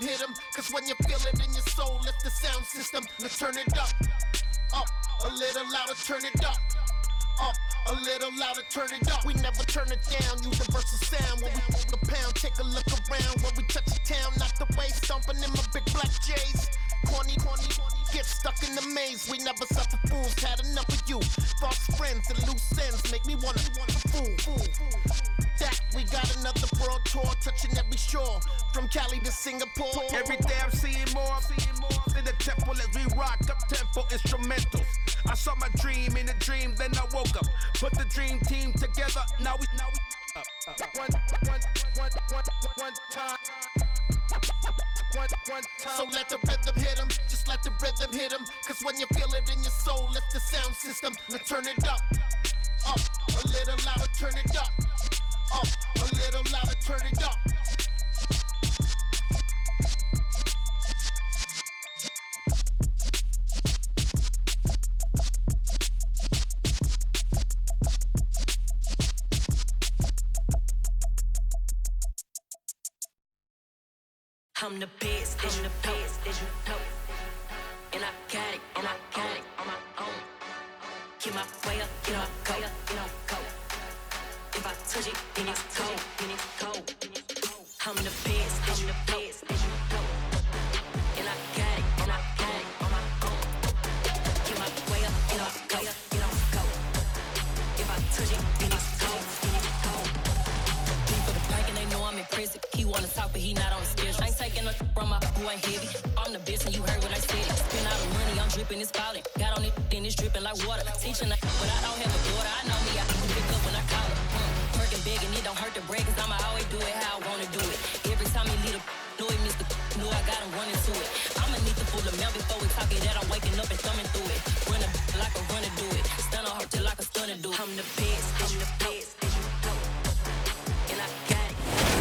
hit 'em, cause when you feel it in your soul, lift the sound system. Let's turn it up, a little louder, turn it up, a little louder, turn it up. We never turn it down, universal sound. When we hold the pound, take a look around. When we touch the town, knock the way, stomping in my big black J's. Corny, get stuck in the maze. We never suffer fools, had enough of you. False friends and loose ends make me wanna fool. That we got another world tour, touching every shore, from Cali to Singapore. Every day I'm seeing more in the temple as we rock up tempo instrumentals. I saw my dream in a dream, then I woke up. Put the dream team together. Now we one time. So let the rhythm hit 'em, just let the rhythm hit 'em. Cause when you feel it in your soul, lift the sound system. Let's turn it up, a little louder, turn it up, a little louder, turn it up. I'm the best, I'm the best, as you know. And I got it on my own. Get my way up, get my go. If I touch it, then it's cold. I'm the best, as you know. And I got it on my own. Get my way up, get my go. If I touch it, then it's cold. For the bike and they know I'm impressive. He wanna talk, but he not on the schedule. I ain't taking no from my boy heavy. I'm the best and you heard what I said. Spend all the money, I'm dripping, it's falling. Got on it, then it's dripping like water. Teaching but I don't have a daughter. I know me, I can pick up when I call her. Working big and it don't hurt to break, cause I'ma always do it how I wanna do it. Every time he lead a know it, Mr. Know I got him running to it. I'ma need the full amount before we talk it that I'm waking up and thumbing through it. Run a like a runner do it. Stun on her till like a stunner do it. I'm the best, I'm the best, as you know. And I got it.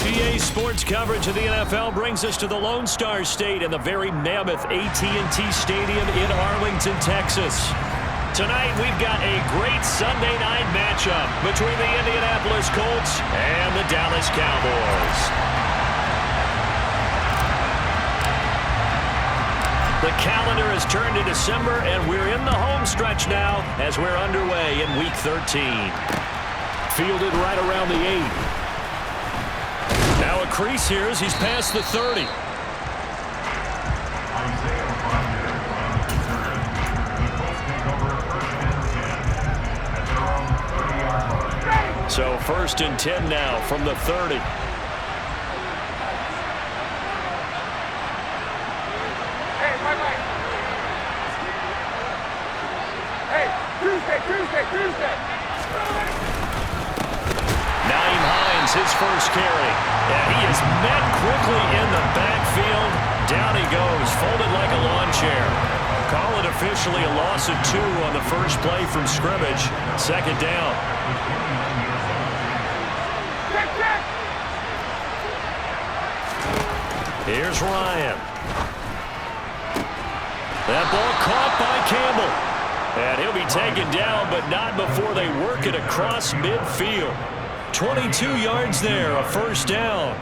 PA Sports coverage of the NFL brings us to the Lone Star State and the very mammoth AT&T Stadium in Arlington, Texas. Tonight, we've got a great Sunday night matchup between the Indianapolis Colts and the Dallas Cowboys. The calendar has turned to December, and we're in the home stretch now as we're underway in Week 13. Fielded right around the 8. Now a crease here as he's past the 30. So 1st and 10 now from the 30. Tuesday. Naeem Hines, his first carry. And he is met quickly in the backfield. Down he goes, folded like a lawn chair. Call it officially a loss of 2 on the first play from scrimmage. 2nd down. Here's Ryan. That ball caught by Campbell. And he'll be taken down, but not before they work it across midfield. 22 yards there, a 1st down.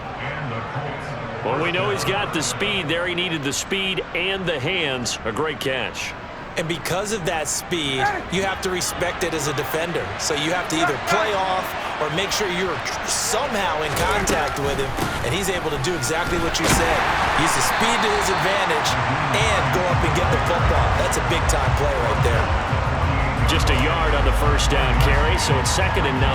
Well, we know he's got the speed there. He needed the speed and the hands. A great catch. And because of that speed, you have to respect it as a defender. So you have to either play off or make sure you're somehow in contact with him, and he's able to do exactly what you said. Use the speed to his advantage and go up and get the football. That's a big-time play right there. Just a yard on the 1st down carry, so it's 2nd and 9.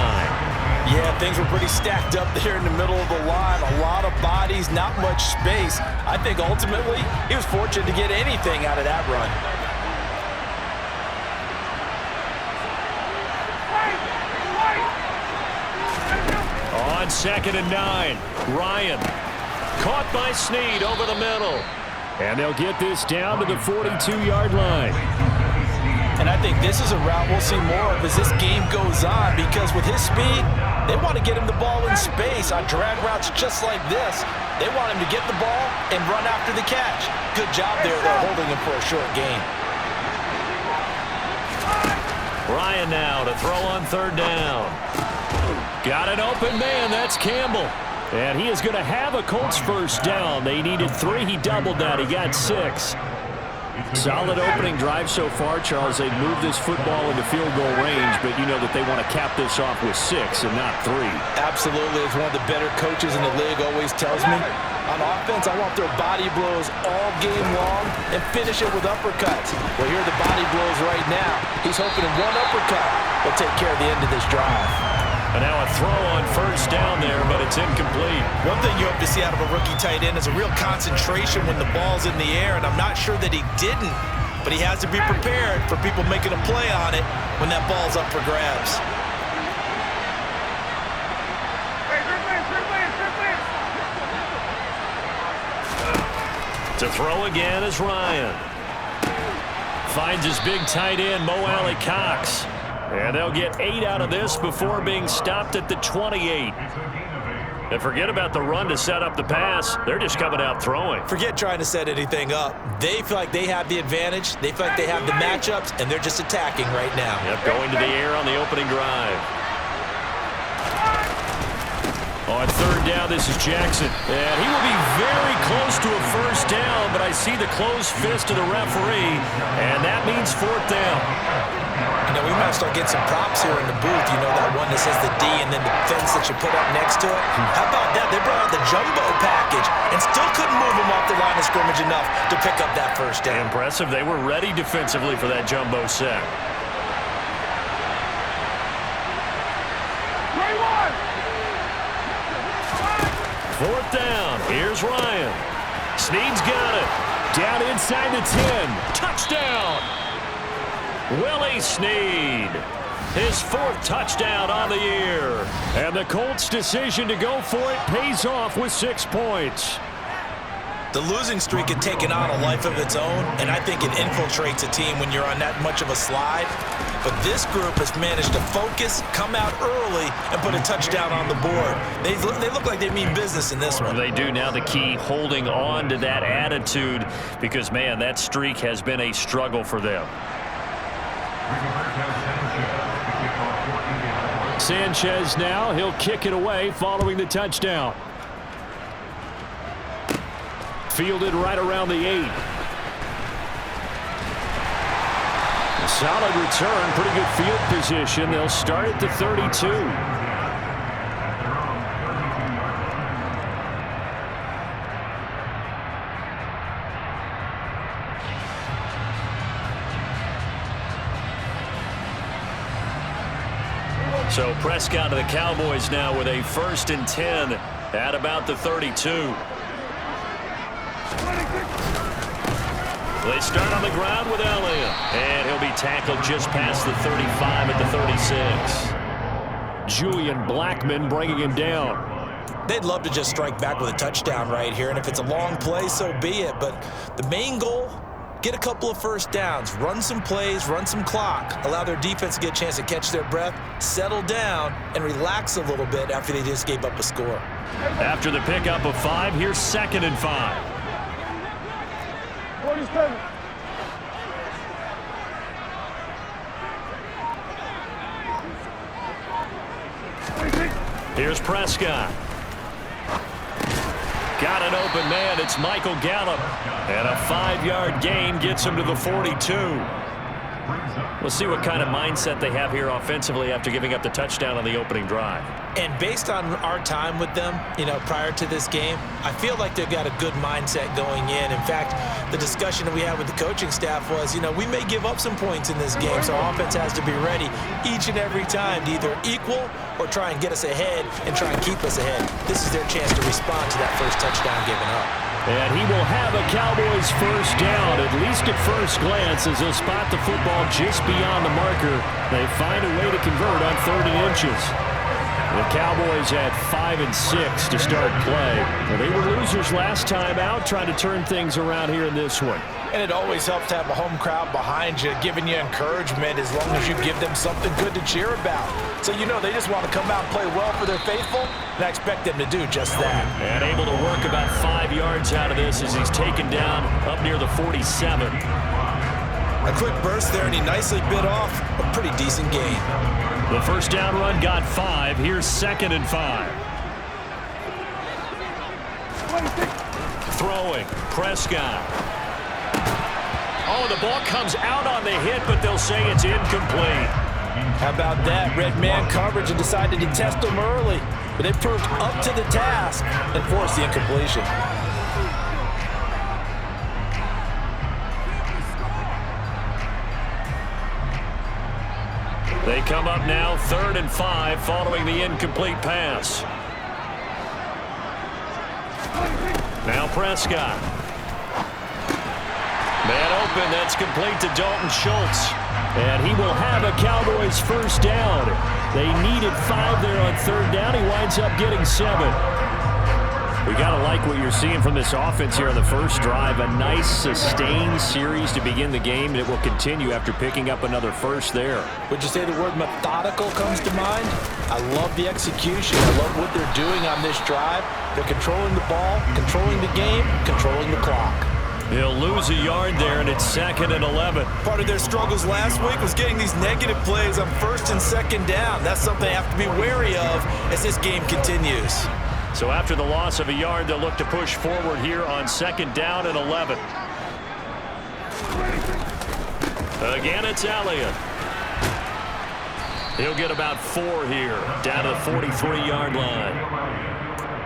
Yeah, things were pretty stacked up there in the middle of the line. A lot of bodies, not much space. I think ultimately he was fortunate to get anything out of that run. On 2nd and 9, Ryan caught by Snead over the middle. And they'll get this down to the 42-yard line. And I think this is a route we'll see more of as this game goes on, because with his speed, they want to get him the ball in space on drag routes just like this. They want him to get the ball and run after the catch. Good job there, though, holding him for a short gain. Ryan now to throw on 3rd down. Got an open man. That's Campbell. And he is going to have a Colts first down. They needed 3. He doubled that. He got 6. Solid opening drive so far, Charles. They've moved this football into field goal range, but you know that they want to cap this off with 6 and not 3. Absolutely. As one of the better coaches in the league always tells me, on offense, I want their body blows all game long and finish it with uppercuts. Well, here are the body blows right now. He's hoping in one uppercut will take care of the end of this drive. And now a throw on first down there, but it's incomplete. One thing you hope to see out of a rookie tight end is a real concentration when the ball's in the air, and I'm not sure that he didn't, but he has to be prepared for people making a play on it when that ball's up for grabs. To throw again is Ryan. Finds his big tight end, Mo Alley-Cox. And they'll get 8 out of this before being stopped at the 28. And forget about the run to set up the pass. They're just coming out throwing. Forget trying to set anything up. They feel like they have the advantage. They feel like they have the matchups, and they're just attacking right now. Yep, going to the air on the opening drive. On third down, this is Jackson. And he will be very close to a first down, but I see the closed fist of the referee, and that means 4th down. You know, we might start getting some props here in the booth. You know, that one that says the D and then the fence that you put up next to it? How about that? They brought out the jumbo package and still couldn't move them off the line of scrimmage enough to pick up that first down. Impressive. They were ready defensively for that jumbo set. Fourth down. Here's Ryan. Snead's got it. Down inside the 10. Touchdown. Willie Snead. His 4th touchdown on the year. And the Colts' decision to go for it pays off with 6 points. The losing streak had taken on a life of its own, and I think it infiltrates a team when you're on that much of a slide. But this group has managed to focus, come out early, and put a touchdown on the board. They look like they mean business in this one. They do. Now the key, holding on to that attitude, because, man, that streak has been a struggle for them. Sanchez now, he'll kick it away following the touchdown. Fielded right around the 8. A solid return, pretty good field position. They'll start at the 32. So Prescott to the Cowboys now with a 1st and 10 at about the 32. They start on the ground with Elliott. And he'll be tackled just past the 35 at the 36. Julian Blackmon bringing him down. They'd love to just strike back with a touchdown right here. And if it's a long play, so be it. But the main goal, get a couple of first downs, run some plays, run some clock, allow their defense to get a chance to catch their breath, settle down, and relax a little bit after they just gave up a score. After the pickup of 5, here's 2nd and 5. Here's Prescott. Got an open man. It's Michael Gallup. And a 5-yard gain gets him to the 42. We'll see what kind of mindset they have here offensively after giving up the touchdown on the opening drive. And based on our time with them, you know, prior to this game, I feel like they've got a good mindset going in. In fact, the discussion that we had with the coaching staff was, you know, we may give up some points in this game, so our offense has to be ready each and every time to either equal or try and get us ahead and try and keep us ahead. This is their chance to respond to that first touchdown given up. And he will have a Cowboys first down, at least at first glance, as they'll spot the football just beyond the marker. They find a way to convert on 3rd and inches. The Cowboys had 5 and 6 to start play. Well, they were losers last time out, trying to turn things around here in this one. And it always helps to have a home crowd behind you, giving you encouragement as long as you give them something good to cheer about. So, you know, they just want to come out and play well for their faithful, and I expect them to do just that. And able to work about 5 yards out of this as he's taken down up near the 47. A quick burst there, and he nicely bit off a pretty decent gain. The first down run got 5. Here's 2nd and 5. throwing. Prescott. Oh, the ball comes out on the hit, but they'll say it's incomplete. How about that? Red man coverage and decided to test them early. But they proved up to the task and forced the incompletion. They come up now 3rd and 5 following the incomplete pass. Now Prescott. Man open, that's complete to Dalton Schultz. And he will have a Cowboys first down. They needed 5 there on 3rd down. He winds up getting 7. We got to like what you're seeing from this offense here on the first drive. A nice, sustained series to begin the game, and it will continue after picking up another first there. Would you say the word methodical comes to mind? I love the execution. I love what they're doing on this drive. They're controlling the ball, controlling the game, controlling the clock. He'll lose a yard there, and it's 2nd and 11. Part of their struggles last week was getting these negative plays on 1st and 2nd down. That's something they have to be wary of as this game continues. So after the loss of a yard, they'll look to push forward here on 2nd down and 11. Again, it's Elliott. He'll get about 4 here, down to the 43-yard line.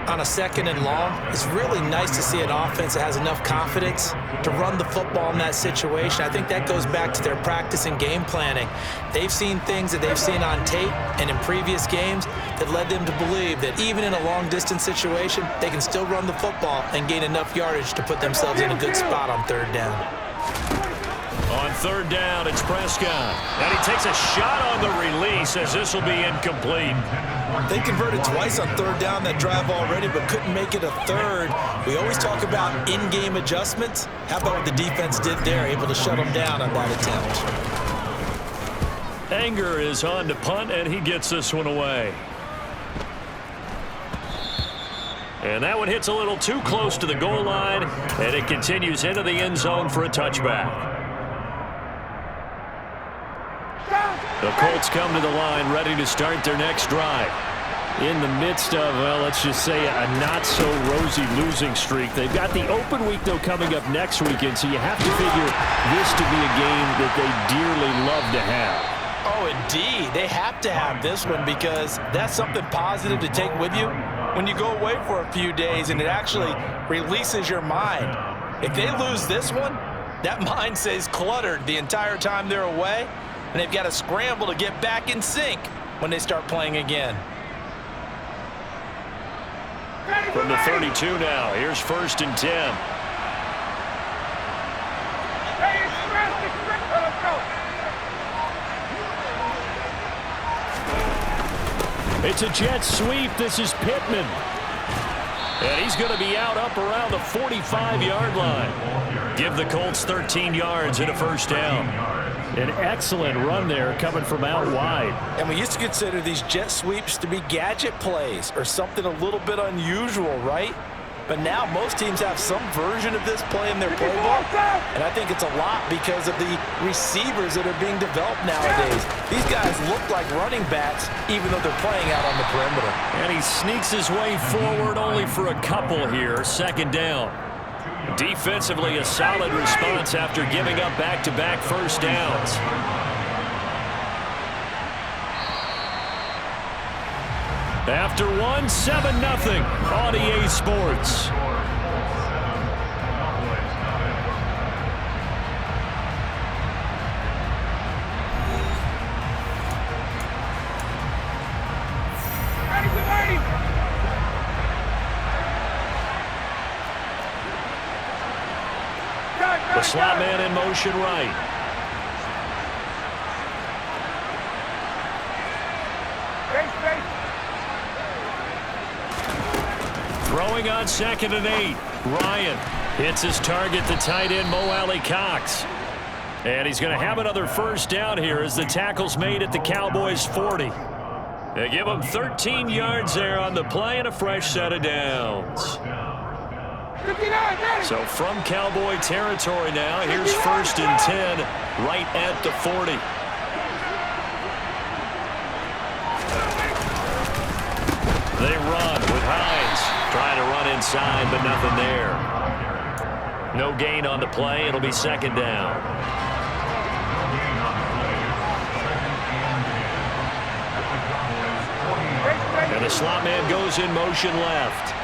On a 2nd and long, it's really nice to see an offense that has enough confidence to run the football in that situation. I think that goes back to their practice and game planning. They've seen things that they've seen on tape and in previous games that led them to believe that even in a long-distance situation, they can still run the football and gain enough yardage to put themselves in a good spot on 3rd down. On 3rd down, it's Prescott. And he takes a shot on the release as this will be incomplete. They converted twice on 3rd down that drive already, but couldn't make it a 3rd. We always talk about in-game adjustments. How about what the defense did there, able to shut them down on that attempt? Anger is on to punt, and he gets this one away. And that one hits a little too close to the goal line, and it continues into the end zone for a touchback. The Colts come to the line ready to start their next drive. In the midst of, well, let's just say a not-so-rosy losing streak. They've got the open week, though, coming up next weekend, so you have to figure this to be a game that they dearly love to have. Oh, indeed. They have to have this one because that's something positive to take with you when you go away for a few days, and it actually releases your mind. If they lose this one, that mind stays cluttered the entire time they're away, and they've got to scramble to get back in sync when they start playing again. From the 32 now, here's 1st and 10. It's a jet sweep. This is Pittman. And he's going to be out up around the 45-yard line. Give the Colts 13 yards and a first down. An excellent run there coming from out wide. And we used to consider these jet sweeps to be gadget plays or something a little bit unusual, right? But now most teams have some version of this play in their playbook. And I think it's a lot because of the receivers that are being developed nowadays. These guys look like running backs even though they're playing out on the perimeter. And he sneaks his way forward only for a couple here. 2nd down. Defensively, a solid response after giving up back-to-back first downs. After one, 7-0 on EA Sports. The slot man in motion right. Throwing on 2nd and 8. Ryan hits his target, the tight end, Mo Alley-Cox. And he's going to have another first down here as the tackle's made at the Cowboys' 40. They give him 13 yards there on the play and a fresh set of downs. So from Cowboy territory now, here's 1st and 10 right at the 40. They run with Hines. Trying to run inside, but nothing there. No gain on the play. It'll be second down. And the slot man goes in motion left.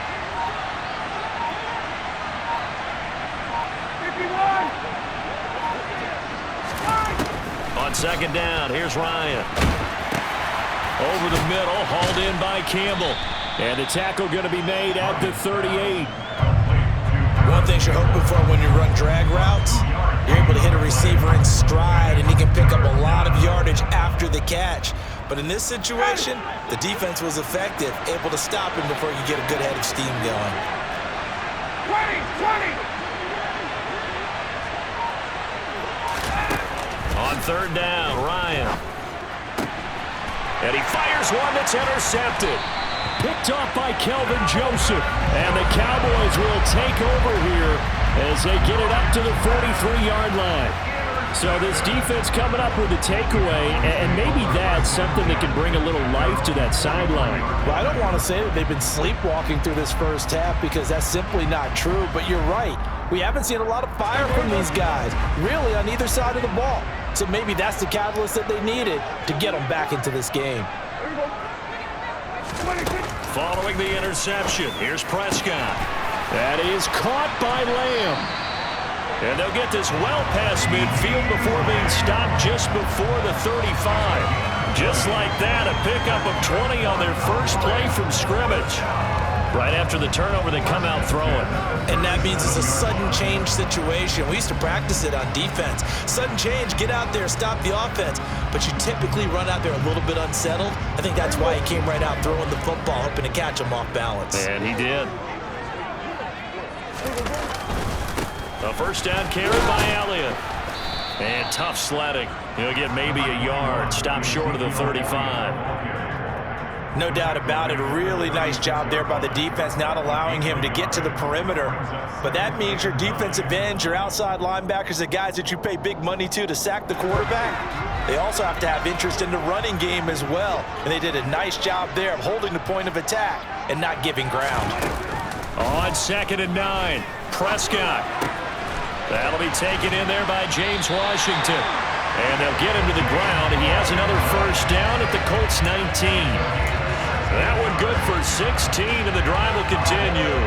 On second down, here's Ryan. Over the middle, hauled in by Campbell. And the tackle going to be made at the 38. One thing you're hoping for when you run drag routes, you're able to hit a receiver in stride, and he can pick up a lot of yardage after the catch. But in this situation, the defense was effective, able to stop him before you get a good head of steam going. 20! On third down, Ryan. And he fires one that's intercepted. Picked off by Kelvin Joseph. And the Cowboys will take over here as they get it up to the 43-yard line. So this defense coming up with a takeaway, and maybe that's something that can bring a little life to that sideline. Well, I don't want to say that they've been sleepwalking through this first half because that's simply not true, but you're right. We haven't seen a lot of fire from these guys, really, on either side of the ball. So maybe that's the catalyst that they needed to get them back into this game. Following the interception, here's Prescott. That is caught by Lamb. And they'll get this well past midfield before being stopped just before the 35. Just like that, a pickup of 20 on their first play from scrimmage. Right after the turnover, they come out throwing. And that means it's a sudden change situation. We used to practice it on defense. Sudden change, get out there, stop the offense. But you typically run out there a little bit unsettled. I think that's why he came right out throwing the football, hoping to catch him off balance. And he did. A first down carry by Elliott. And tough sledding. He'll get maybe a yard. Stop short of the 35. No doubt about it. A really nice job there by the defense, not allowing him to get to the perimeter. But that means your defensive ends, your outside linebackers, the guys that you pay big money to sack the quarterback, they also have to have interest in the running game as well. And they did a nice job there of holding the point of attack and not giving ground. On 2nd and 9, Prescott. That'll be taken in there by James Washington. And they'll get him to the ground. He has another first down at the Colts 19. That one good for 16, and the drive will continue.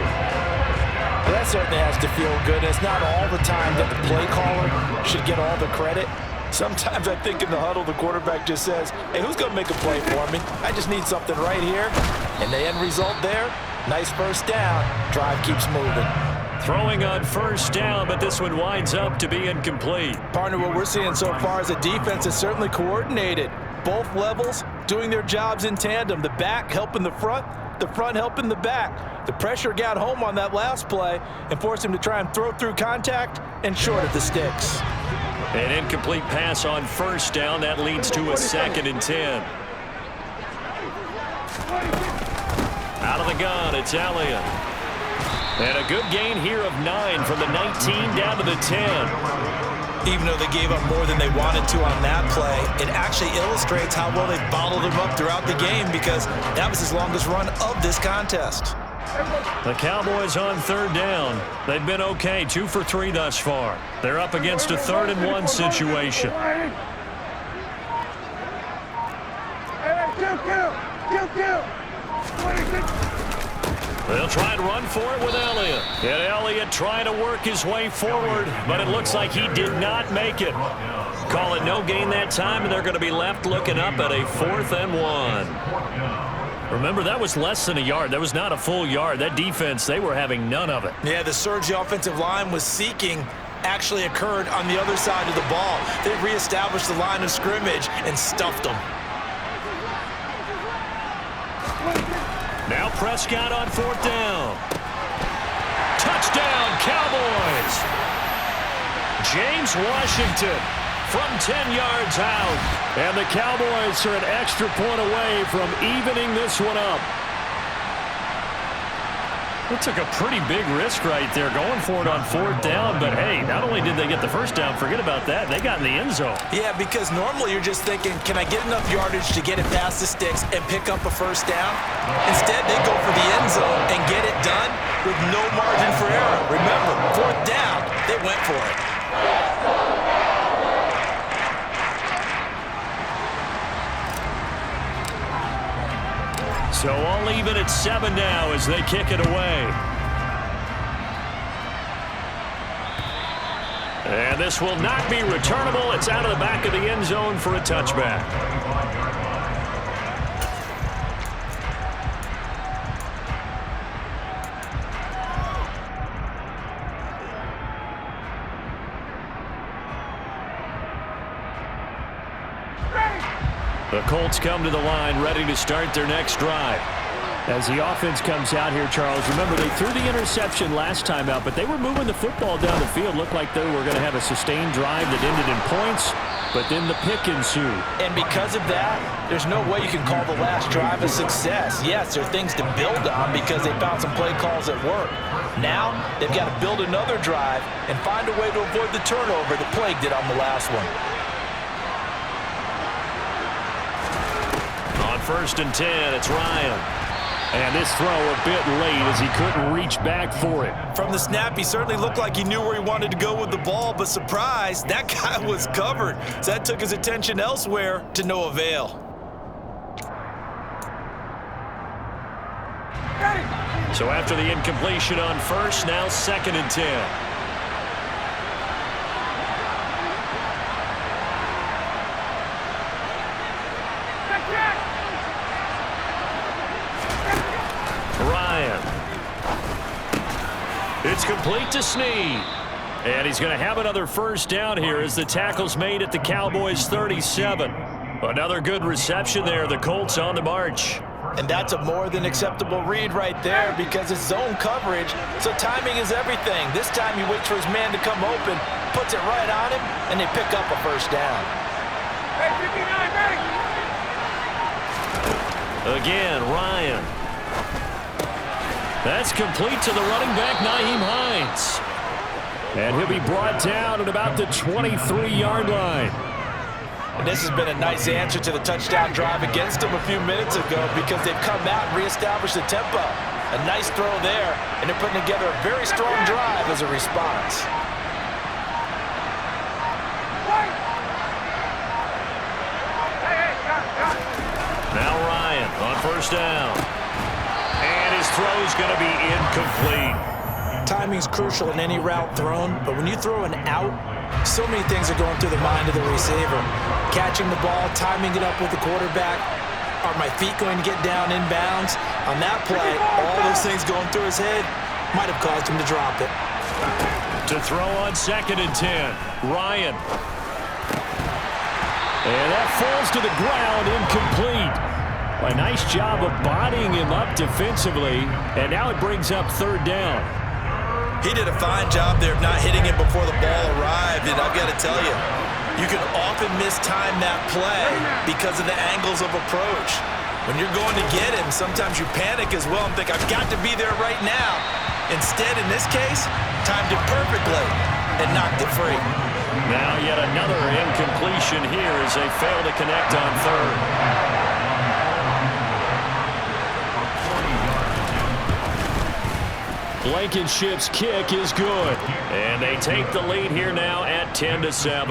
Well, that certainly has to feel good. It's not all the time that the play caller should get all the credit. Sometimes I think in the huddle, the quarterback just says, hey, who's going to make a play for me? I just need something right here. And the end result there, nice first down. Drive keeps moving. Throwing on first down, but this one winds up to be incomplete. Partner, what we're seeing so far is a defense is certainly coordinated. Both levels doing their jobs in tandem. The back helping the front helping the back. The pressure got home on that last play and forced him to try and throw through contact and short of the sticks. An incomplete pass on first down. That leads to a 2nd and 10. Out of the gun, it's Elliott. And a good gain here of 9 from the 19 down to the 10. Even though they gave up more than they wanted to on that play, it actually illustrates how well they bottled him up throughout the game because that was his longest run of this contest. The Cowboys on 3rd down. They've been okay, 2 for 3 thus far. They're up against a 3rd and 1 situation. They'll try and run for it with Elliott. And Elliott trying to work his way forward, but it looks like he did not make it. Call it no gain that time, and they're going to be left looking up at a 4th and 1. Remember, that was less than a yard. That was not a full yard. That defense, they were having none of it. Yeah, the surge the offensive line was seeking actually occurred on the other side of the ball. They reestablished the line of scrimmage and stuffed them. Now Prescott on 4th down. Touchdown, Cowboys. James Washington from 10 yards out. And the Cowboys are an extra point away from evening this one up. It took a pretty big risk right there going for it on 4th down. But, hey, not only did they get the first down, forget about that, they got in the end zone. Yeah, because normally you're just thinking, can I get enough yardage to get it past the sticks and pick up a first down? Instead, they go for the end zone and get it done with no margin for error. Remember, 4th down, 7 now as they kick it away. And this will not be returnable. It's out of the back of the end zone for a touchback. The Colts come to the line ready to start their next drive. As the offense comes out here, Charles, remember they threw the interception last time out, but they were moving the football down the field. Looked like they were going to have a sustained drive that ended in points, but then the pick ensued. And because of that, there's no way you can call the last drive a success. Yes, there are things to build on because they found some play calls at work. Now, they've got to build another drive and find a way to avoid the turnover that plagued it on the last one. On 1st and 10, it's Ryan. And this throw a bit late as he couldn't reach back for it. From the snap, he certainly looked like he knew where he wanted to go with the ball, but surprise, that guy was covered. So that took his attention elsewhere to no avail. So after the incompletion on 1st, now 2nd and 10. It's complete to Snead. And he's going to have another first down here as the tackle's made at the Cowboys' 37. Another good reception there. The Colts on the march. And that's a more than acceptable read right there because it's zone coverage, so timing is everything. This time he waits for his man to come open, puts it right on him, and they pick up a first down. Again, Ryan. That's complete to the running back, Nyheim Hines. And he'll be brought down at about the 23-yard line. And this has been a nice answer to the touchdown drive against them a few minutes ago because they've come out and reestablished the tempo. A nice throw there, and they're putting together a very strong drive as a response. Now Ryan on 1st down. And his throw's going to be incomplete. Timing's crucial in any route thrown, but when you throw an out, so many things are going through the mind of the receiver. Catching the ball, timing it up with the quarterback. Are my feet going to get down inbounds? On that play, all those things going through his head might have caused him to drop it. To throw on 2nd and 10, Ryan. And that falls to the ground, incomplete. A nice job of bodying him up defensively, and now it brings up 3rd down. He did a fine job there of not hitting him before the ball arrived, and I've got to tell you, you can often mistime that play because of the angles of approach. When you're going to get him, sometimes you panic as well and think, I've got to be there right now. Instead, in this case, timed it perfectly and knocked it free. Now yet another incompletion here as they fail to connect on 3rd. Blankenship's kick is good. And they take the lead here now at 10-7.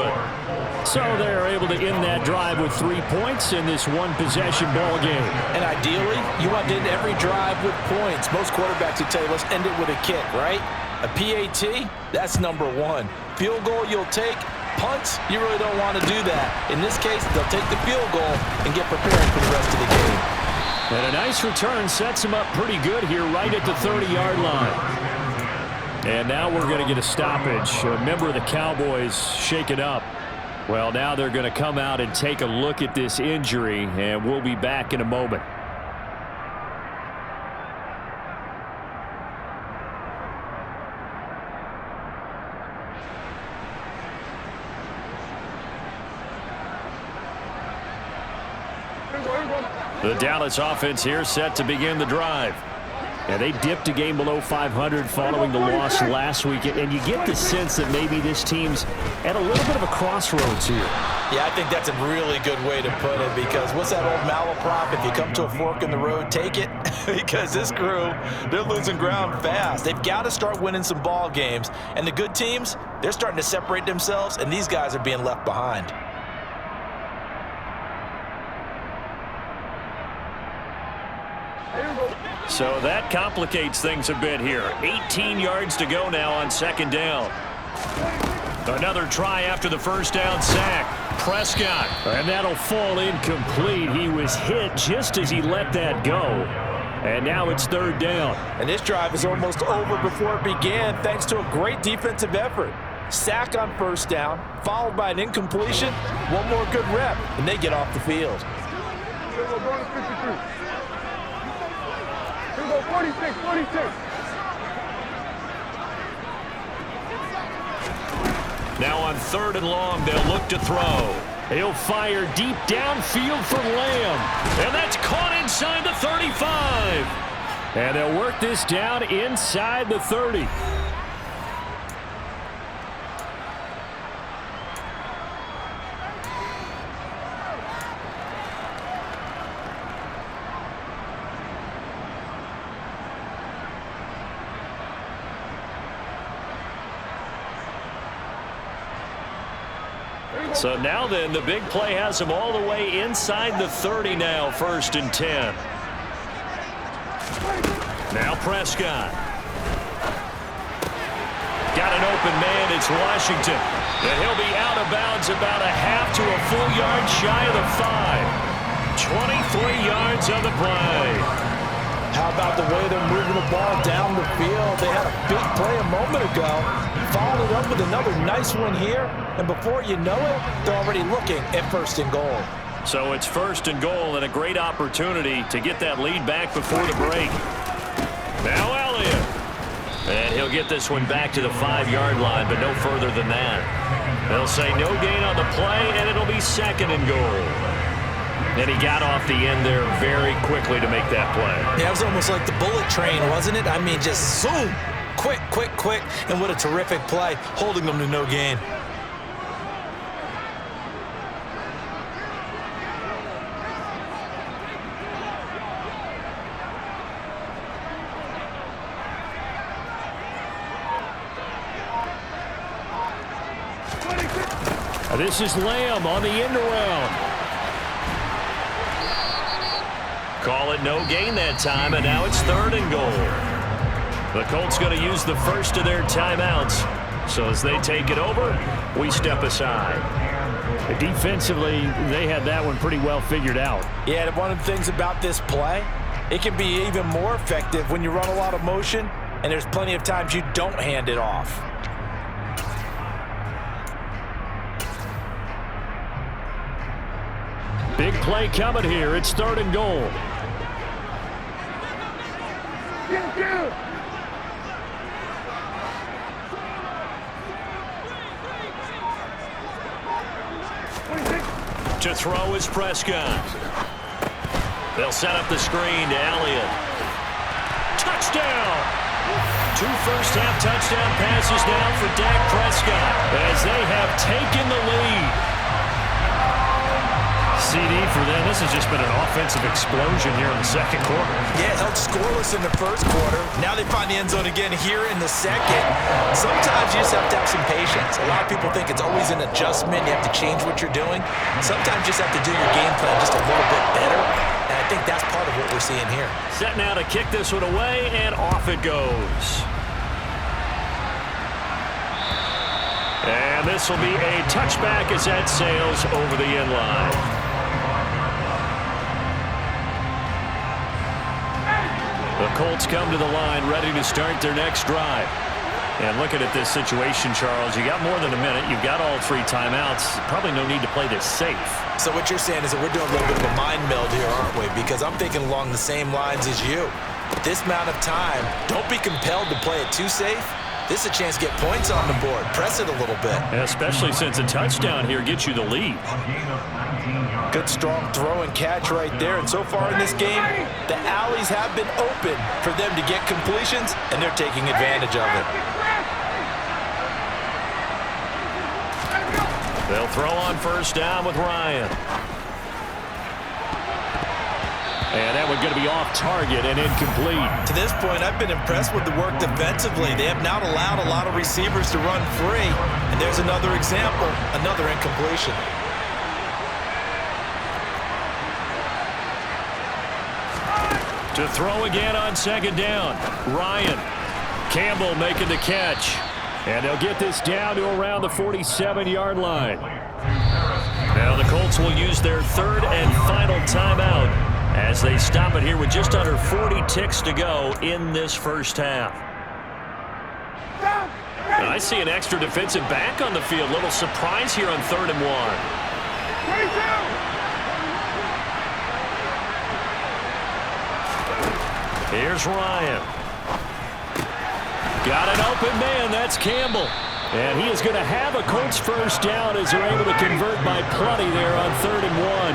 So they're able to end that drive with 3 points in this one-possession ball game. And ideally, you want to end every drive with points. Most quarterbacks would tell you, let's end it with a kick, right? A PAT, that's number 1. Field goal you'll take. Punts, you really don't want to do that. In this case, they'll take the field goal and get prepared for the rest of the game. And a nice return sets him up pretty good here right at the 30-yard line. And now we're going to get a stoppage. A member of the Cowboys shaken up. Well, now they're going to come out and take a look at this injury, and we'll be back in a moment. The Dallas offense here set to begin the drive. And they dipped a game below 500 following the loss last week. And you get the sense that maybe this team's at a little bit of a crossroads here. Yeah, I think that's a really good way to put it because what's that old malaprop? If you come to a fork in the road, take it. Because this crew, they're losing ground fast. They've got to start winning some ball games. And the good teams, they're starting to separate themselves, and these guys are being left behind. So that complicates things a bit here. 18 yards to go now on second down. Another try after the first down sack. Prescott. And that'll fall incomplete. He was hit just as he let that go. And now it's third down. And this drive is almost over before it began thanks to a great defensive effort. Sack on first down, followed by an incompletion. One more good rep, and they get off the field. Here we go, 46. Now on third and long, they'll look to throw. He'll fire deep downfield for Lamb. And that's caught inside the 35. And they'll work this down inside the 30. So now then, the big play has him all the way inside the 30 now, 1st and 10. Now Prescott. Got an open man, it's Washington. And he'll be out of bounds about a half to a full yard shy of the 5. 23 yards on the play. How about the way they're moving the ball down the field? They had a big play a moment ago. Followed it up with another nice one here. And before you know it, they're already looking at 1st and goal. So it's 1st and goal and a great opportunity to get that lead back before the break. Now Elliott. And he'll get this one back to the 5-yard line, but no further than that. They'll say no gain on the play, and it'll be 2nd and goal. And he got off the end there very quickly to make that play. Yeah, it was almost like the bullet train, wasn't it? I mean, just zoom. Quick. And what a terrific play, holding them to no gain. This is Lamb on the end around. Call it no gain that time, and now it's 3rd and goal. The Colts going to use the first of their timeouts. So as they take it over, we step aside. Defensively, they had that one pretty well figured out. Yeah, one of the things about this play, it can be even more effective when you run a lot of motion, and there's plenty of times you don't hand it off. Big play coming here. It's 3rd and goal. To throw is Prescott. They'll set up the screen to Elliott. Touchdown! 2 first-half touchdown passes now for Dak Prescott as they have taken the lead. CD for them. This has just been an offensive explosion here in the 2nd quarter. Yeah, held scoreless in the 1st quarter. Now they find the end zone again here in the 2nd. Sometimes you just have to have some patience. A lot of people think it's always an adjustment. You have to change what you're doing. Sometimes you just have to do your game plan just a little bit better. And I think that's part of what we're seeing here. Set now to kick this one away, and off it goes. And this will be a touchback as that sails over the end line. The Colts come to the line ready to start their next drive. And looking at this situation, Charles, you got more than a minute. You've got all 3 timeouts. Probably no need to play this safe. So what you're saying is that we're doing a little bit of a mind meld here, aren't we? Because I'm thinking along the same lines as you. This amount of time, don't be compelled to play it too safe. This is a chance to get points on the board. Press it a little bit. Especially since a touchdown here gets you the lead. Good strong throw and catch right there. And so far in this game, the alleys have been open for them to get completions, and they're taking advantage of it. They'll throw on first down with Ryan. And that one's going to be off target and incomplete. To this point, I've been impressed with the work defensively. They have not allowed a lot of receivers to run free. And there's another example, another incompletion. To throw again on second down. Ryan. Campbell making the catch. And they'll get this down to around the 47-yard line. Now the Colts will use their third and final timeout as they stop it here with just under 40 ticks to go in this first half. I see an extra defensive back on the field. Little surprise here on 3rd and 1. Here's Ryan. Got an open man. That's Campbell. And he is going to have a Colts first down as they're able to convert by plenty there on 3rd and 1.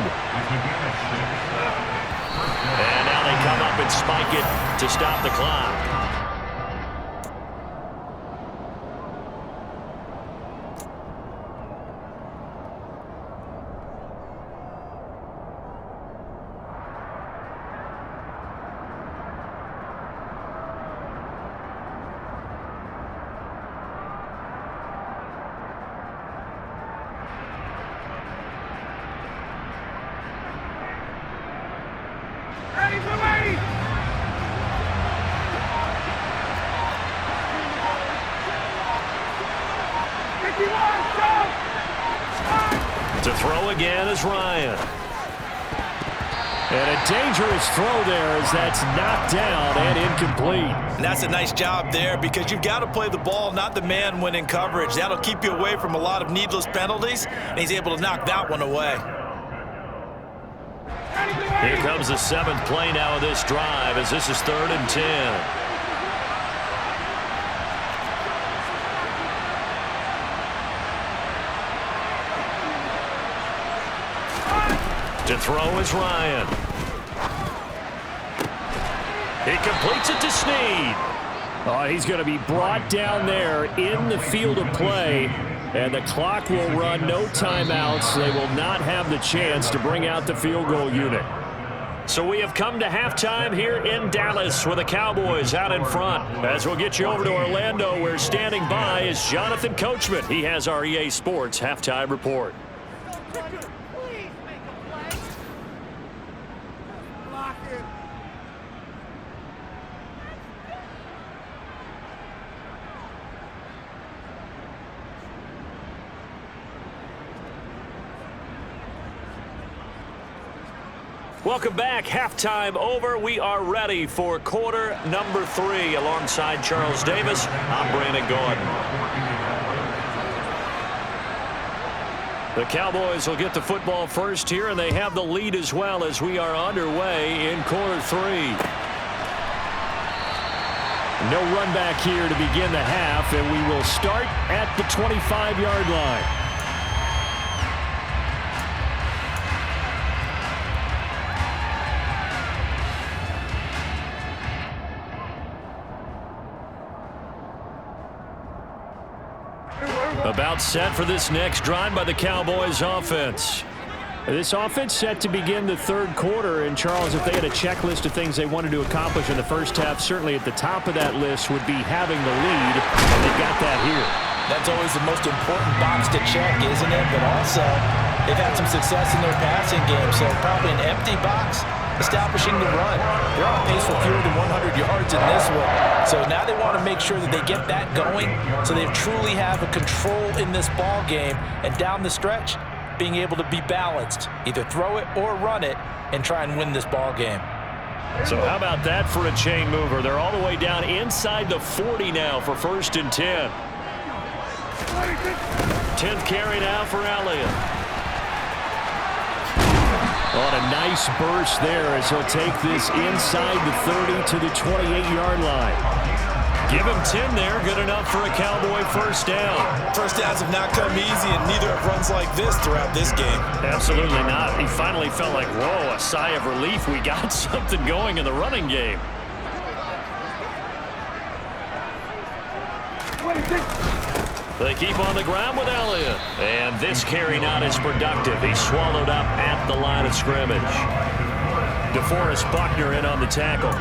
And now they come up and spike it to stop the clock. To throw again is Ryan. And a dangerous throw there as that's knocked down and incomplete. And that's a nice job there because you've got to play the ball, not the man when in coverage. That'll keep you away from a lot of needless penalties, and he's able to knock that one away. Here comes the 7th play now of this drive as this is 3rd and 10. To throw is Ryan. He completes it to Snead. Oh, he's going to be brought down there in the field of play, and the clock will run. No timeouts. They will not have the chance to bring out the field goal unit. So we have come to halftime here in Dallas with the Cowboys out in front. As we'll get you over to Orlando, where standing by is Jonathan Coachman. He has our EA Sports halftime report. Welcome back. Halftime over. We are ready for quarter number 3. Alongside Charles Davis, I'm Brandon Gordon. The Cowboys will get the football first here, and they have the lead as well as we are underway in quarter 3. No run back here to begin the half, and we will start at the 25-yard line. About set for this next drive by the Cowboys offense. This offense set to begin the 3rd quarter. And, Charles, if they had a checklist of things they wanted to accomplish in the first half, certainly at the top of that list would be having the lead, and they got that here. That's always the most important box to check, isn't it? But also, they've had some success in their passing game, so probably an empty box establishing the run. They're on pace for fewer than 100 yards in this one. So now they want to make sure that they get that going so they truly have a control in this ball game, and down the stretch, being able to be balanced. Either throw it or run it and try and win this ball game. So how about that for a chain mover? They're all the way down inside the 40 now for 1st and 10. 10th carry now for Elliott. On a nice burst there as he'll take this inside the 30 to the 28-yard line. Give him 10 there. Good enough for a Cowboy first down. First downs have not come easy, and neither have runs like this throughout this game. Absolutely not. He finally felt like, whoa, a sigh of relief. We got something going in the running game. They keep on the ground with Elliott. And this carry not as productive. He's swallowed up at the line of scrimmage. DeForest Buckner in on the tackle.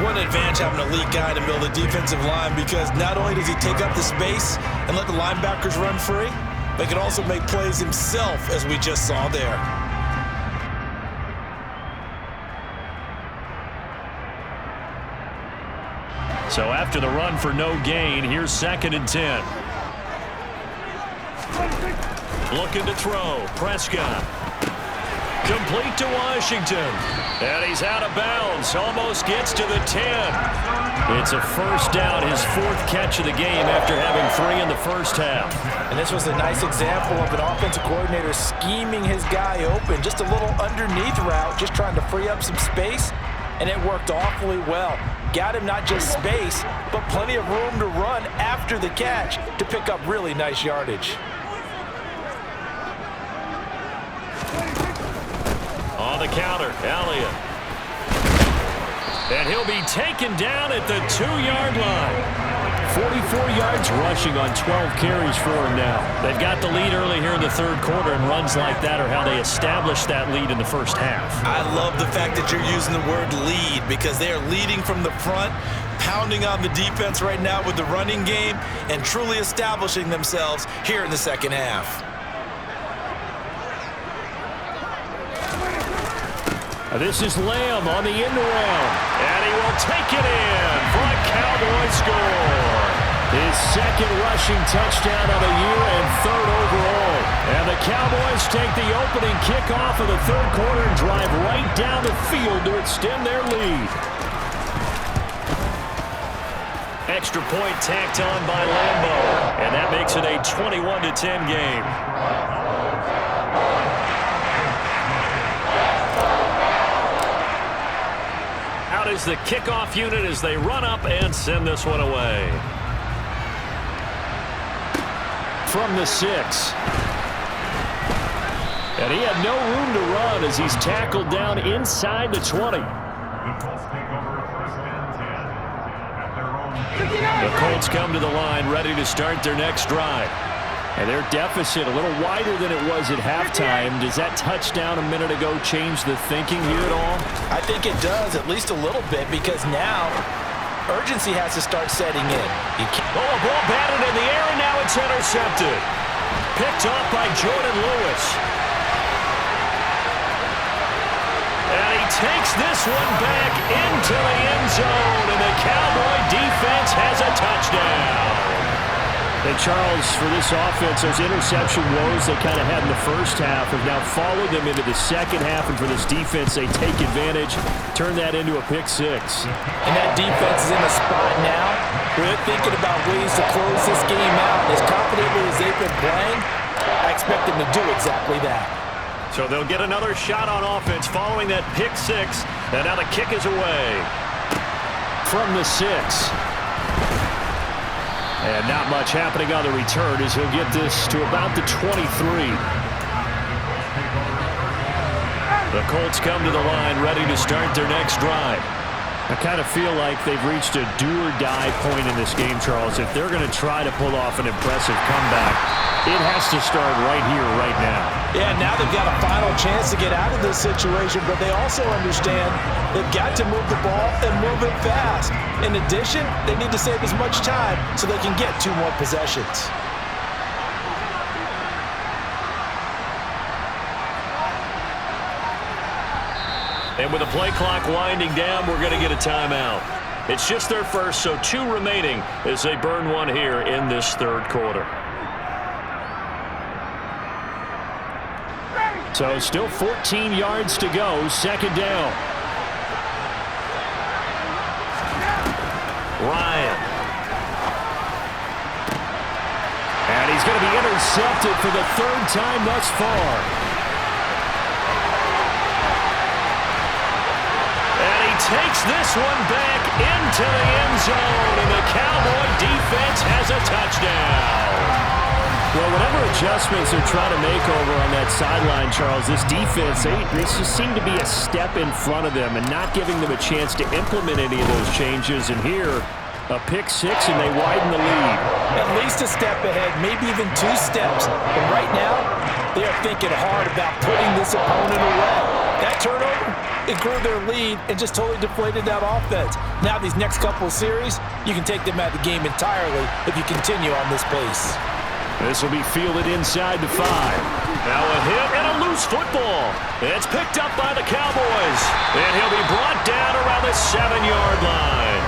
What an advantage having an elite guy in the middle of the defensive line, because not only does he take up the space and let the linebackers run free, but he can also make plays himself, as we just saw there. So after the run for no gain, here's 2nd and 10. Looking to throw. Prescott. Complete to Washington. And he's out of bounds. Almost gets to the 10. It's a first down, his 4th catch of the game after having 3 in the first half. And this was a nice example of an offensive coordinator scheming his guy open. Just a little underneath route, just trying to free up some space. And it worked awfully well. Got him not just space, but plenty of room to run after the catch to pick up really nice yardage. On the counter, Elliott. And he'll be taken down at the 2-yard line. 44 yards rushing on 12 carries for him now. They've got the lead early here in the 3rd quarter, and runs like that are how they established that lead in the first half. I love the fact that you're using the word lead because they are leading from the front, pounding on the defense right now with the running game, and truly establishing themselves here in the 2nd half. This is Lamb on the end around, and he will take it in for a Cowboy score. His 2nd rushing touchdown of the year and 3rd overall. And the Cowboys take the opening kickoff of the 3rd quarter and drive right down the field to extend their lead. Extra point tacked on by Lambeau, and that makes it a 21-10 game. Out is the kickoff unit as they run up and send this one away. From the 6. And he had no room to run as he's tackled down inside the 20. The Colts come to the line ready to start their next drive. And their deficit a little wider than it was at halftime. Does that touchdown a minute ago change the thinking here at all? I think it does, at least a little bit, because now urgency has to start setting in. A ball batted in the air, and now it's intercepted. Picked off by Jordan Lewis. And he takes this one back into the end zone, and the Cowboy defense has a touchdown. And Charles, for this offense, those interception woes they kind of had in the first half have now followed them into the second half, and for this defense, they take advantage, turn that into a pick 6. And that defense is in a spot now where they're thinking about ways to close this game out. As confidently as they've been playing, I expect them to do exactly that. So they'll get another shot on offense following that pick 6, and now the kick is away. From the 6. And not much happening on the return as he'll get this to about the 23. The Colts come to the line ready to start their next drive. I kind of feel like they've reached a do-or-die point in this game, Charles. If they're going to try to pull off an impressive comeback, it has to start right here, right now. Yeah, now they've got a final chance to get out of this situation, but they also understand they've got to move the ball and move it fast. In addition, they need to save as much time so they can get 2 more possessions. And with the play clock winding down, we're going to get a timeout. It's just their first, so 2 remaining as they burn one here in this 3rd quarter. So still 14 yards to go, 2nd down. Ryan. And he's going to be intercepted for the 3rd time thus far. And he takes this one back into the end zone, and the Cowboy defense has a touchdown. Well, whatever adjustments they're trying to make over on that sideline, Charles, this defense, they just seem to be a step in front of them and not giving them a chance to implement any of those changes. And here, a pick 6, and they widen the lead. At least a step ahead, maybe even 2 steps. But right now, they are thinking hard about putting this opponent away. That turnover, it grew their lead and just totally deflated that offense. Now these next couple of series, you can take them out of the game entirely if you continue on this pace. This will be fielded inside the 5. Now a hit and a loose football. It's picked up by the Cowboys. And he'll be brought down around the 7-yard line.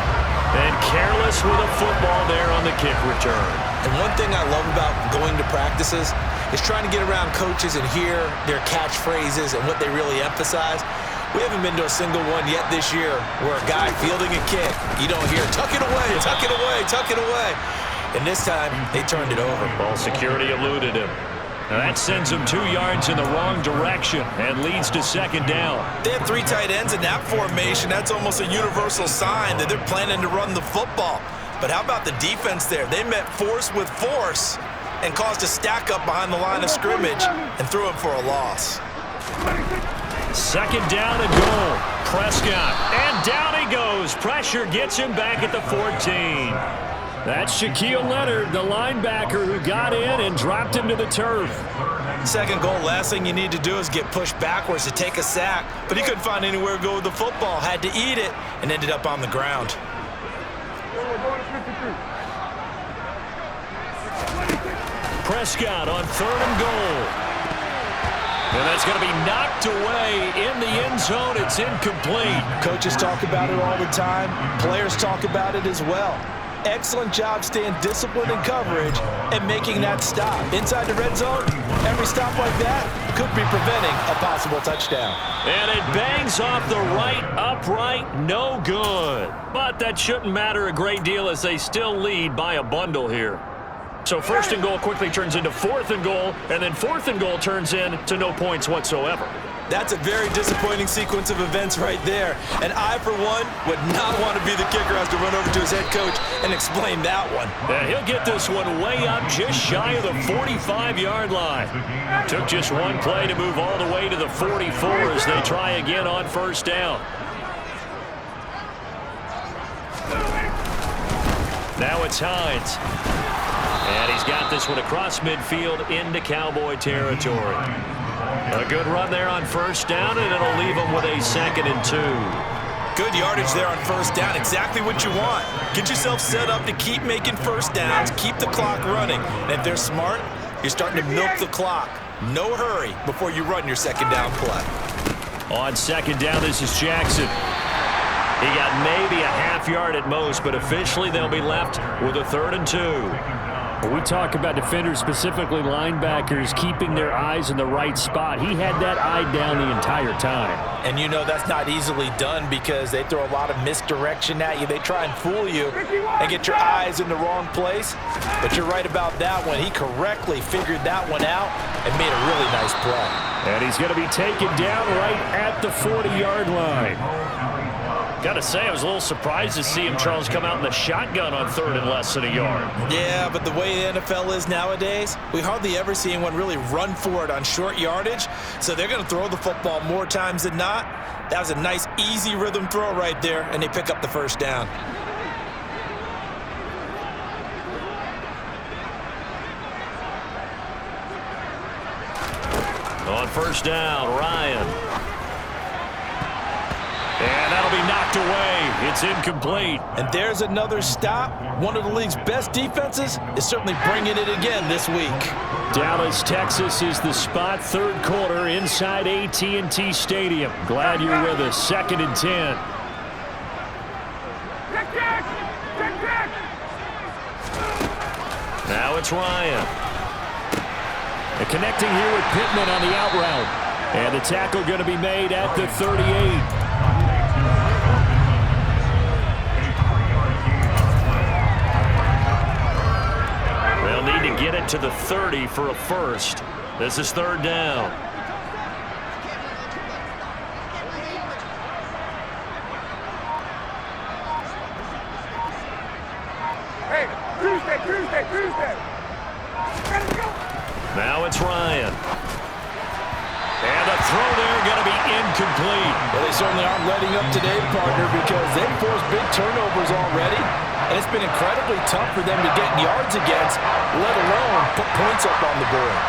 And careless with a football there on the kick return. And one thing I love about going to practices is trying to get around coaches and hear their catchphrases and what they really emphasize. We haven't been to a single one yet this year where a guy fielding a kick, you don't hear, tuck it away, tuck it away, tuck it away. And this time, they turned it over. Ball security eluded him. Now that sends him 2 yards in the wrong direction and leads to second down. They had 3 tight ends in that formation. That's almost a universal sign that they're planning to run the football. But how about the defense there? They met force with force and caused a stack up behind the line of scrimmage and threw him for a loss. Second down and goal. Prescott. And down he goes. Pressure gets him back at the 14. That's Shaquille Leonard, the linebacker, who got in and dropped him to the turf. Second goal, last thing you need to do is get pushed backwards to take a sack. But he couldn't find anywhere to go with the football. Had to eat it and ended up on the ground. Prescott on 3rd and goal. And that's going to be knocked away in the end zone. It's incomplete. Coaches talk about it all the time. Players talk about it as well. Excellent job staying disciplined in coverage and making that stop. Inside the red zone, every stop like that could be preventing a possible touchdown. And it bangs off the right upright, no good. But that shouldn't matter a great deal as they still lead by a bundle here. So 1st and goal quickly turns into 4th and goal, and then 4th and goal turns into no points whatsoever. That's a very disappointing sequence of events right there. And I, for one, would not want to be the kicker who has to run over to his head coach and explain that one. And he'll get this one way up just shy of the 45-yard line. Took just one play to move all the way to the 44 as they try again on 1st down. Now it's Hines. And he's got this one across midfield into Cowboy territory. A good run there on 1st down, and it'll leave him with a 2nd and 2. Good yardage there on 1st down. Exactly what you want. Get yourself set up to keep making 1st downs, keep the clock running. And if they're smart, you're starting to milk the clock. No hurry before you run your 2nd down play. On 2nd down, this is Jackson. He got maybe a half yard at most, but officially they'll be left with a 3rd and 2. We talk about defenders, specifically linebackers, keeping their eyes in the right spot. He had that eye down the entire time. And you know that's not easily done because they throw a lot of misdirection at you. They try and fool you and get your eyes in the wrong place. But you're right about that one. He correctly figured that one out and made a really nice play. And he's going to be taken down right at the 40-yard line. Got to say, I was a little surprised to see him, Charles, come out in the shotgun on 3rd and less than a yard. Yeah, but the way the NFL is nowadays, we hardly ever see anyone really run for it on short yardage. So they're going to throw the football more times than not. That was a nice, easy rhythm throw right there, and they pick up the 1st down. On 1st down, Ryan. And that'll be knocked away. It's incomplete. And there's another stop. One of the league's best defenses is certainly bringing it again this week. Dallas, Texas is the spot. 3rd quarter inside AT&T Stadium. Glad you're with us. 2nd and 10. Now it's Ryan. And connecting here with Pittman on the out route. And the tackle going to be made at the 38. They'll need to get it to the 30 for a first. This is 3rd down. Hey, Tuesday. Now it's Ryan. And the throw there going to be incomplete. Well, they certainly aren't letting up today, partner, because they've forced big turnovers already. And it's been incredibly tough for them to get yards against, let alone put points up on the board.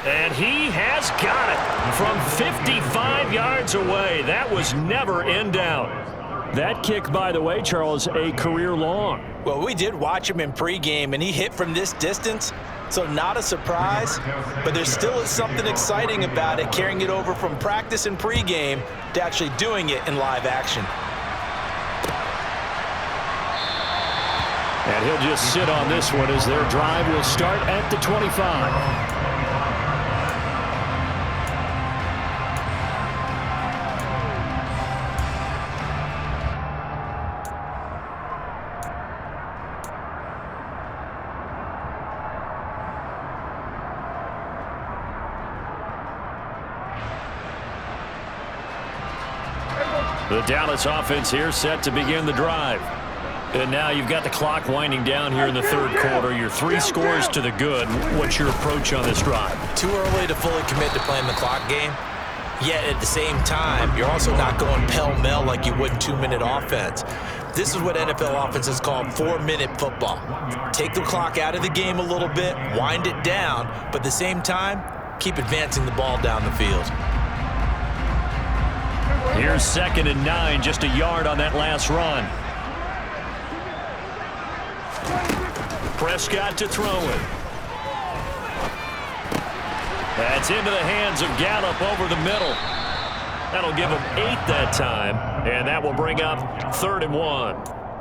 And he has got it from 55 yards away. That was never in doubt. That kick, by the way, Charles, a career long. Well, we did watch him in pregame, and he hit from this distance. So not a surprise, but there still is something exciting about it, carrying it over from practice and pregame to actually doing it in live action. And he'll just sit on this one as their drive will start at the 25. The Dallas offense here set to begin the drive. And now you've got the clock winding down here in the third quarter. Your 3 scores to the good. What's your approach on this drive? Too early to fully commit to playing the clock game. Yet at the same time, you're also not going pell-mell like you would in 2-minute offense. This is what NFL offenses call 4-minute football. Take the clock out of the game a little bit, wind it down, but at the same time, keep advancing the ball down the field. Here's 2nd and 9, just a yard on that last run. Prescott to throw it. That's into the hands of Gallup over the middle. That'll give him 8 that time, and that will bring up 3rd and 1.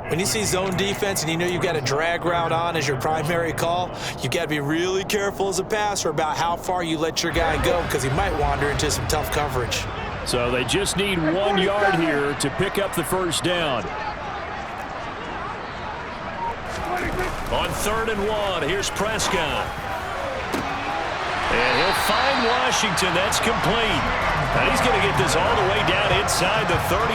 When you see zone defense and you know you've got a drag route on as your primary call, you've got to be really careful as a passer about how far you let your guy go because he might wander into some tough coverage. So they just need 1 yard here to pick up the first down. On 3rd and 1, here's Prescott. And he'll find Washington. That's complete. And he's going to get this all the way down inside the 35.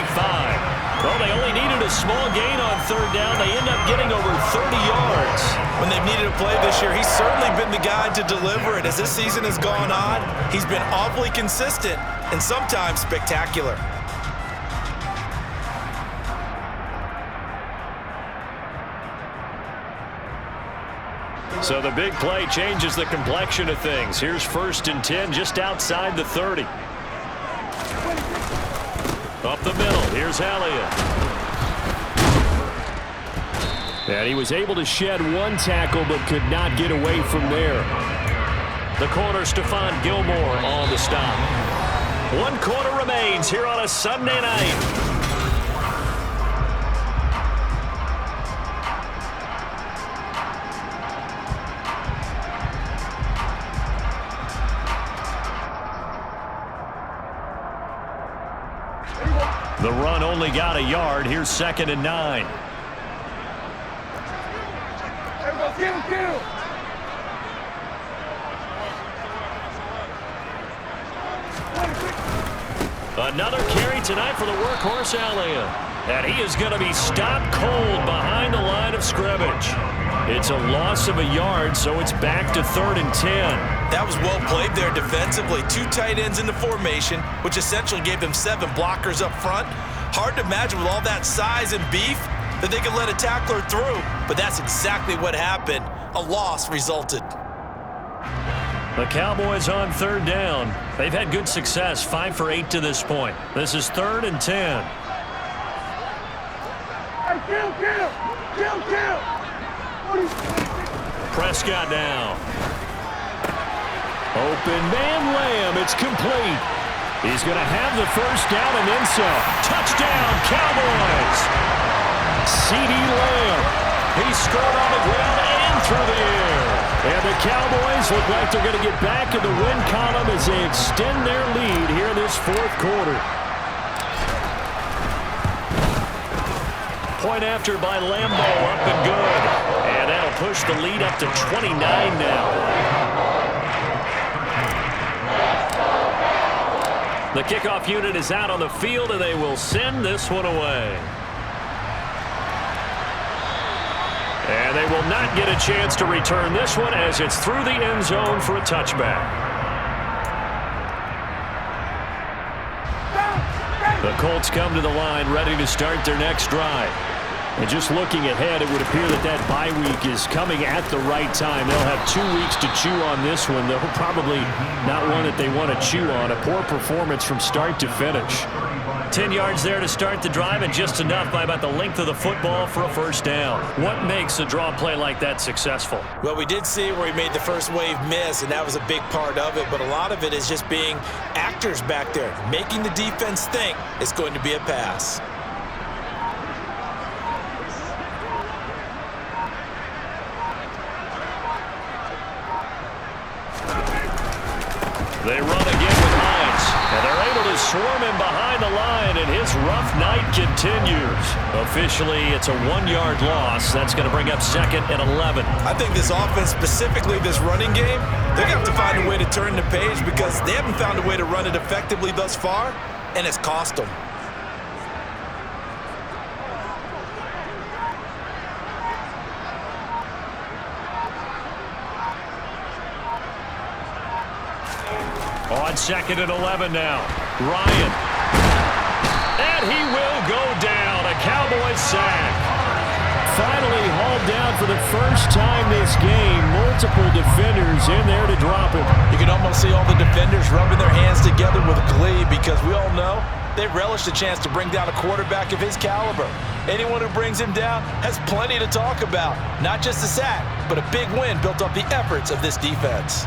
Well, they only needed a small gain on 3rd down. They end up getting over 30 yards. When they've needed a play this year, he's certainly been the guy to deliver it. As this season has gone on, he's been awfully consistent and sometimes spectacular. So the big play changes the complexion of things. Here's 1st and 10 just outside the 30. Up the middle, here's Elliott. And he was able to shed 1 tackle but could not get away from there. The corner, Stephon Gilmore, on the stop. 1 quarter remains here on a Sunday night. The run only got a yard. Here's 2nd and 9. Another carry tonight for the workhorse Elliott. And he is going to be stopped cold behind the line of scrimmage. It's a loss of a yard, so it's back to 3rd and 10. That was well played there defensively. 2 tight ends in the formation, which essentially gave them 7 blockers up front. Hard to imagine with all that size and beef that they could let a tackler through, but that's exactly what happened. A loss resulted. The Cowboys on 3rd down. They've had good success, 5 for 8 to this point. This is 3rd and 10. Prescott now. Open man Lamb. It's complete. He's going to have the first down and then some. Touchdown, Cowboys. C.D. Lamb. He scored on the ground and through the air. And the Cowboys look like they're going to get back in the win column as they extend their lead here in this 4th quarter. Point after by Lambeau, up and good. And that'll push the lead up to 29 now. The kickoff unit is out on the field, and they will send this one away. And they will not get a chance to return this one as it's through the end zone for a touchback. The Colts come to the line ready to start their next drive. And just looking ahead, it would appear that bye week is coming at the right time. They'll have 2 weeks to chew on this one. They'll probably not one that they want to chew on. A poor performance from start to finish. 10 yards there to start the drive, and just enough by about the length of the football for a first down. What makes a draw play like that successful? Well, we did see where he made the first wave miss, and that was a big part of it. But a lot of it is just being actors back there, making the defense think it's going to be a pass. They run again with Hines, and they're able to swarm him behind the line, and his rough night continues. Officially, it's a 1-yard loss. That's going to bring up 2nd and 11. I think this offense, specifically this running game, they're going to have to find a way to turn the page because they haven't found a way to run it effectively thus far, and it's cost them. On 2nd and 11 now. Ryan. And he will go down. A Cowboys sack. Finally hauled down for the first time this game. Multiple defenders in there to drop him. You can almost see all the defenders rubbing their hands together with glee because we all know they relish the chance to bring down a quarterback of his caliber. Anyone who brings him down has plenty to talk about. Not just a sack, but a big win built off the efforts of this defense.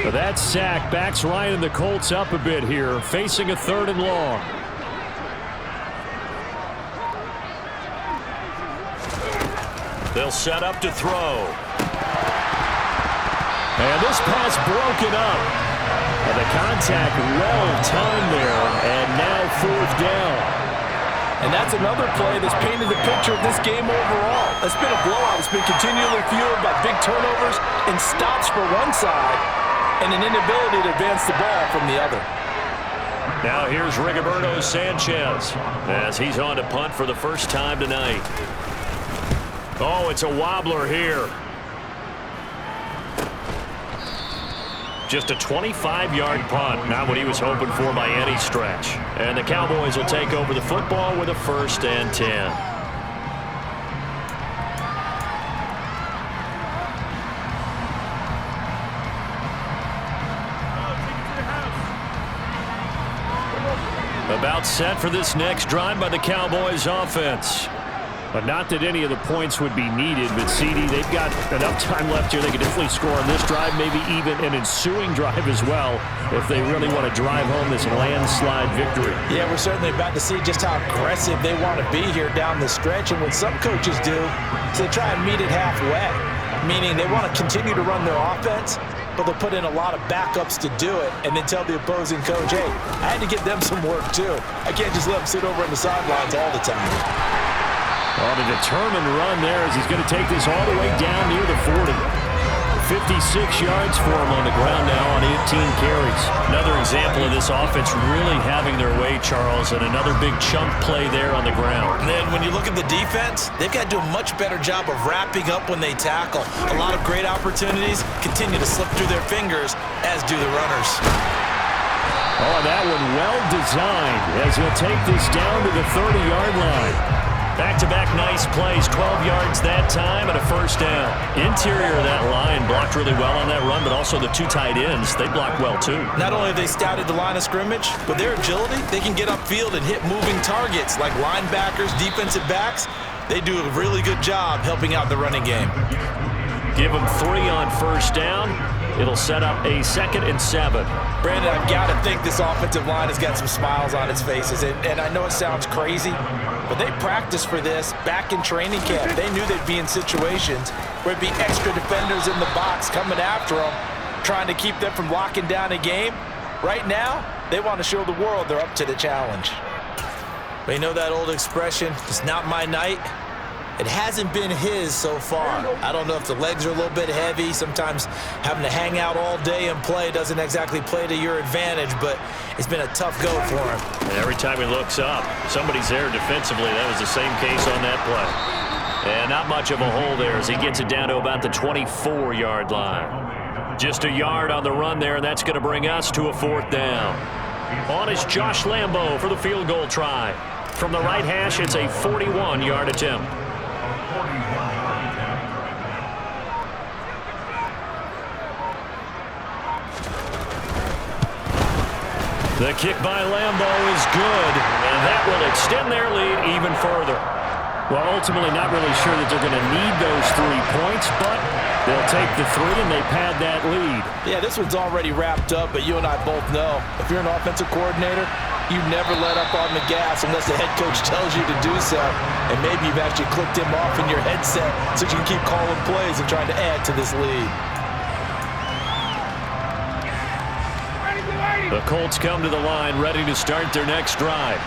But that sack backs Ryan and the Colts up a bit here, facing a 3rd and long. They'll set up to throw. And this pass broken up. And the contact well timed there, and now 4th down. And that's another play that's painted the picture of this game overall. It's been a blowout. It's been continually fueled by big turnovers and stops for one side and an inability to advance the ball from the other. Now here's Rigoberto Sanchez as he's on to punt for the first time tonight. Oh, it's a wobbler here. Just a 25-yard punt, not what he was hoping for by any stretch. And the Cowboys will take over the football with a 1st and 10. About set for this next drive by the Cowboys offense. But not that any of the points would be needed, but CD, they've got enough time left here. They can definitely score on this drive, maybe even an ensuing drive as well, if they really want to drive home this landslide victory. Yeah, we're certainly about to see just how aggressive they want to be here down the stretch. And what some coaches do is they try and meet it halfway, meaning they want to continue to run their offense, but they'll put in a lot of backups to do it and then tell the opposing coach, hey, I had to give them some work too. I can't just let them sit over on the sidelines all the time. On a determined run there as he's going to take this all the way down near the 40. 56 yards for him on the ground now on 18 carries. Another example of this offense really having their way, Charles, and another big chunk play there on the ground. And then when you look at the defense, they've got to do a much better job of wrapping up when they tackle. A lot of great opportunities continue to slip through their fingers, as do the runners. Oh, that one well designed as he'll take this down to the 30-yard line. Back-to-back nice plays, 12 yards that time and a 1st down. Interior of that line blocked really well on that run, but also the 2 tight ends, they blocked well too. Not only have they scouted the line of scrimmage, but their agility, they can get upfield and hit moving targets like linebackers, defensive backs. They do a really good job helping out the running game. Give them 3 on 1st down. It'll set up a 2nd and 7. Brandon, I've got to think this offensive line has got some smiles on its faces. And I know it sounds crazy, but they practiced for this back in training camp. They knew they'd be in situations where it'd be extra defenders in the box coming after them, trying to keep them from locking down a game. Right now, they want to show the world they're up to the challenge. But you know that old expression, it's not my night? It hasn't been his so far. I don't know if the legs are a little bit heavy. Sometimes having to hang out all day and play doesn't exactly play to your advantage, but it's been a tough go for him. And every time he looks up, somebody's there defensively. That was the same case on that play. And not much of a hole there as he gets it down to about the 24-yard line. Just a yard on the run there, and that's going to bring us to a 4th down. On is Josh Lambo for the field goal try. From the right hash, it's a 41-yard attempt. The kick by Lambo is good, and that will extend their lead even further. Well, ultimately not really sure that they're going to need those 3 points, but they'll take the 3 and they pad that lead. Yeah, this one's already wrapped up, but you and I both know if you're an offensive coordinator, you never let up on the gas unless the head coach tells you to do so. And maybe you've actually clicked him off in your headset so you can keep calling plays and trying to add to this lead. The Colts come to the line ready to start their next drive.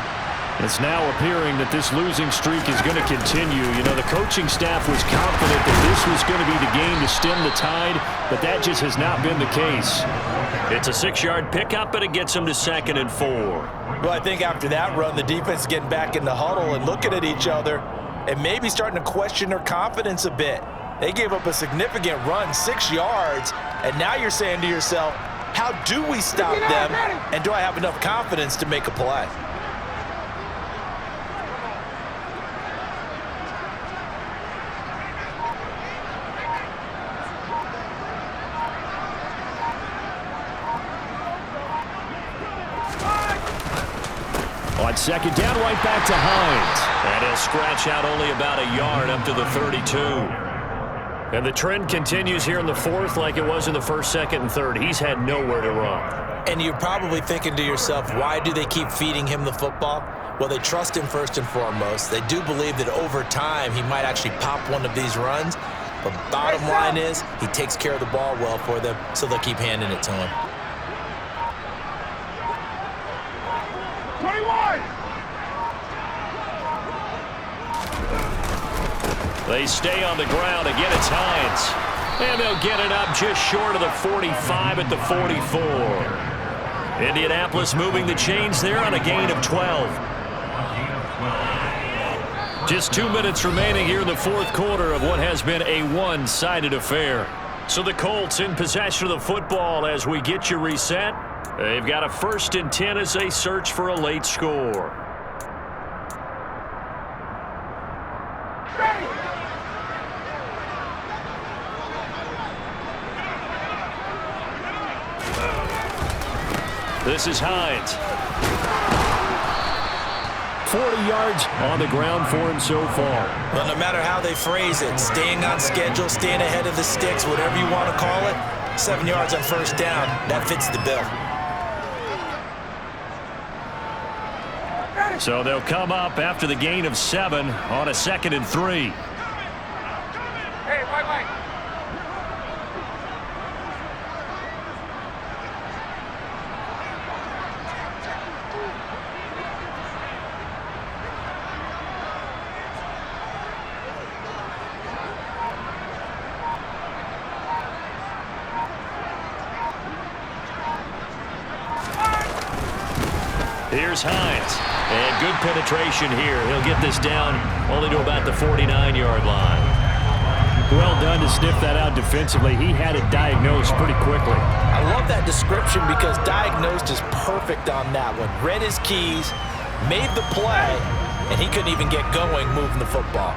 It's now appearing that this losing streak is going to continue. You know, the coaching staff was confident that this was going to be the game to stem the tide, but that just has not been the case. It's a 6-yard pickup, and it gets them to 2nd and 4. Well, I think after that run, the defense is getting back in the huddle and looking at each other and maybe starting to question their confidence a bit. They gave up a significant run, 6 yards, and now you're saying to yourself, how do we stop them, and do I have enough confidence to make a play? On 2nd down, right back to Hines. And he'll scratch out only about a yard up to the 32. And the trend continues here in the 4th like it was in the 1st, 2nd, and 3rd. He's had nowhere to run. And you're probably thinking to yourself, why do they keep feeding him the football? Well, they trust him first and foremost. They do believe that over time he might actually pop one of these runs. But bottom line is he takes care of the ball well for them, so they'll keep handing it to him. 21! They stay on the ground. Again, it's Hines. And they'll get it up just short of the 45 at the 44. Indianapolis moving the chains there on a gain of 12. Just 2 minutes remaining here in the 4th quarter of what has been a one-sided affair. So the Colts in possession of the football as we get you reset. They've got a 1st and 10 as they search for a late score. This is Hines. 40 yards on the ground for him so far. Well, no matter how they phrase it, staying on schedule, staying ahead of the sticks, whatever you want to call it, 7 yards on 1st down, that fits the bill. So they'll come up after the gain of 7 on a 2nd and 3. Hey, wait. Here's Hines. And good penetration here. He'll get this down only to about the 49-yard line. Well done to sniff that out defensively. He had it diagnosed pretty quickly. I love that description because diagnosed is perfect on that one. Read his keys, made the play, and he couldn't even get going moving the football.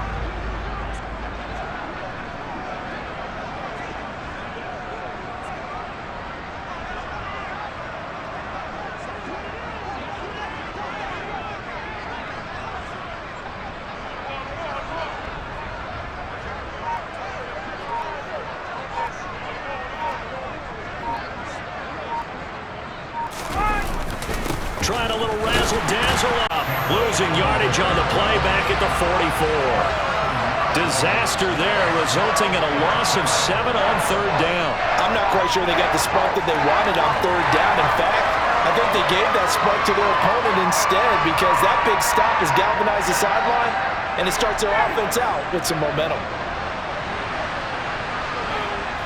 Trying a little razzle-dazzle up. Losing yardage on the play back at the 44. Disaster there, resulting in a loss of 7 on 3rd down. I'm not quite sure they got the spark that they wanted on 3rd down. In fact, I think they gave that spark to their opponent instead because that big stop has galvanized the sideline, and it starts their offense out with some momentum.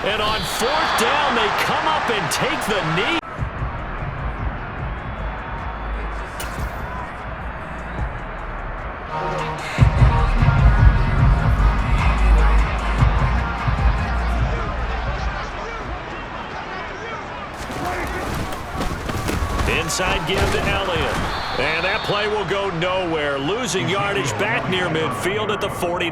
And on 4th down, they come up and take the knee. inside give to Elliott. And that play will go nowhere. Losing yardage back near midfield at the 49.